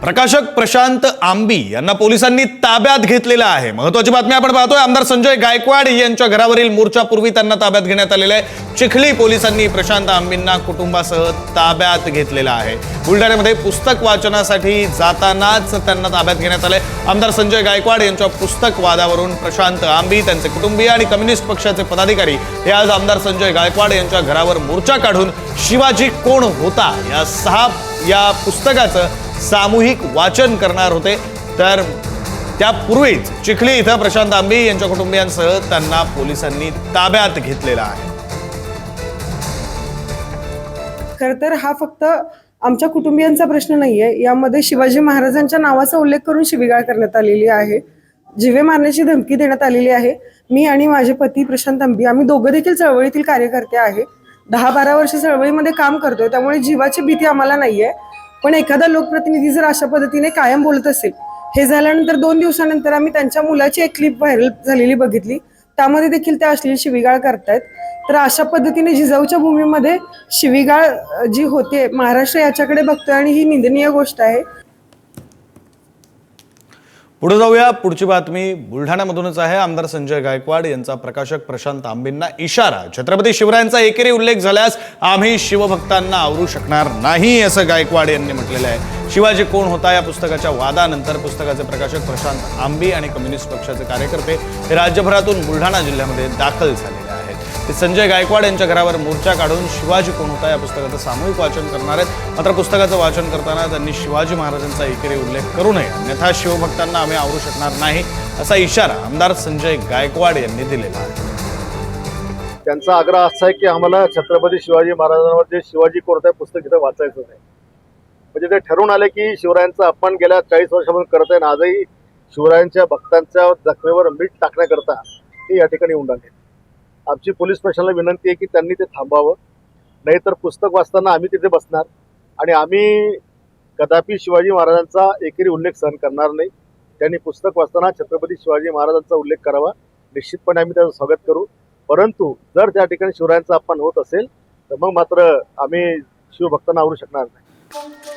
प्रकाशक प्रशांत आंबी यांना पोलिसांनी ताब्यात घेतलेला आहे। महत्त्वाची बातमी आपण पाहतोय। आमदार संजय गायकवाड यांच्या घरावरील मोर्चापूर्वी त्यांना ताब्यात घेण्यात आलेले आहे। चिखली पोलिसांनी प्रशांत आंबींना कुटुंबासह ताब्यात घेतलेला आहे। बुलढाण्यामध्ये पुस्तक वाचनासाठी जातानाच त्यांना ताब्यात घेण्यात आले। आमदार संजय गायकवाड यांच्या पुस्तक वादावरून प्रशांत आंबी, त्यांचे कुटुंबीय आणि कम्युनिस्ट पक्षाचे पदाधिकारी हे आज आमदार संजय गायकवाड यांच्या घरावर मोर्चा काढून शिवाजी कोण होता या पुस्तकाचं सामूहिक वाचन करणार होते। तर त्यापूर्वीच चिखली इथं प्रशांत आंबी यांच्या कुटुंबियांसह त्यांना पोलिसांनी ताब्यात घेतलेला आहे। खरं तर हा फक्त आमच्या कुटुंबियांचा प्रश्न नाहीये, यामध्ये शिवाजी महाराजांच्या नावाचा उल्लेख करून शिवीगाळ करण्यात आलेली आहे, जीवे मारण्याची धमकी देण्यात आलेली आहे। मी आणि माझे पती प्रशांत आंबी आम्ही दोघं देखील चळवळीतील कार्यकर्ते आहे। 10-12 वर्ष चळवळीमध्ये काम करतोय, त्यामुळे जीवाची भीती आम्हाला नाहीये। पण एखादा लोकप्रतिनिधी जर अशा पद्धतीने कायम बोलत असेल, हे झाल्यानंतर 2 दिवसानंतर आम्ही त्यांच्या मुलाची एक क्लिप व्हायरल झालेली बघितली, त्यामध्ये देखील ते अश्लील शिवीगाळ करतायत। तर अशा पद्धतीने जिजाऊच्या भूमीमध्ये शिवीगाळ जी होते, महाराष्ट्र याच्याकडे बघतोय आणि ही निंदनीय गोष्ट आहे। पुढे जाऊया। पुढची बातमी बुलढाण्यामधूनच आहे। आमदार संजय गायकवाड यांचा प्रकाशक प्रशांत आंबींना इशारा। छत्रपती शिवरायांचा एकेरी उल्लेख झाल्यास आम्ही शिवभक्तांना आवरू शकणार नाही, असं गायकवाड यांनी म्हटलेलं आहे। शिवाजी कोण होता या पुस्तकाच्या वादानंतर पुस्तकाचे प्रकाशक प्रशांत आंबी आणि कम्युनिस्ट पक्षाचे कार्यकर्ते हे राज्यभरातून बुलढाणा जिल्ह्यामध्ये दाखल झालेले आहेत। ते संजय गायकवाड यांच्या घरावर मोर्चा काढून शिवाजी कोण होता या पुस्तकाचं सामूहिक वाचन करणार आहेत। मात्र पुस्तकाचं वाचन करताना त्यांनी शिवाजी महाराजांचा एकेरी उल्लेख करू नये, अन्यथा शिवभक्तांना आम्ही आवरू शकणार नाही, असा इशारा आमदार संजय गायकवाड यांनी दिलेला आहे। त्यांचा आग्रह असा आहे की आम्हाला छत्रपती शिवाजी महाराजांवर जे शिवाजी कोण होता पुस्तक इथं वाचायचं नाही। म्हणजे ते ठरवून आले की शिवरायांचा अपमान गेल्या 40 वर्षापासून करत आहे, आजही शिवरायांच्या भक्तांच्या जखमेवर मीठ टाकण्याकरता ते या ठिकाणी येऊन लागले। आमची पोलीस प्रशासनाला विनंती आहे की त्यांनी ते थांबावं, नाहीतर पुस्तक वाचताना आम्ही तिथे बसणार आणि आम्ही कदापि शिवाजी महाराजांचा एकेरी उल्लेख सहन करणार नाही। त्यांनी पुस्तक वाचताना छत्रपती शिवाजी महाराजांचा उल्लेख करावा, निश्चितपणे आम्ही त्याचं स्वागत करू। परंतु जर त्या ठिकाणी शिवरायांचा अपमान होत असेल तर मग मात्र आम्ही शिवभक्तांना आवरू शकणार नाही।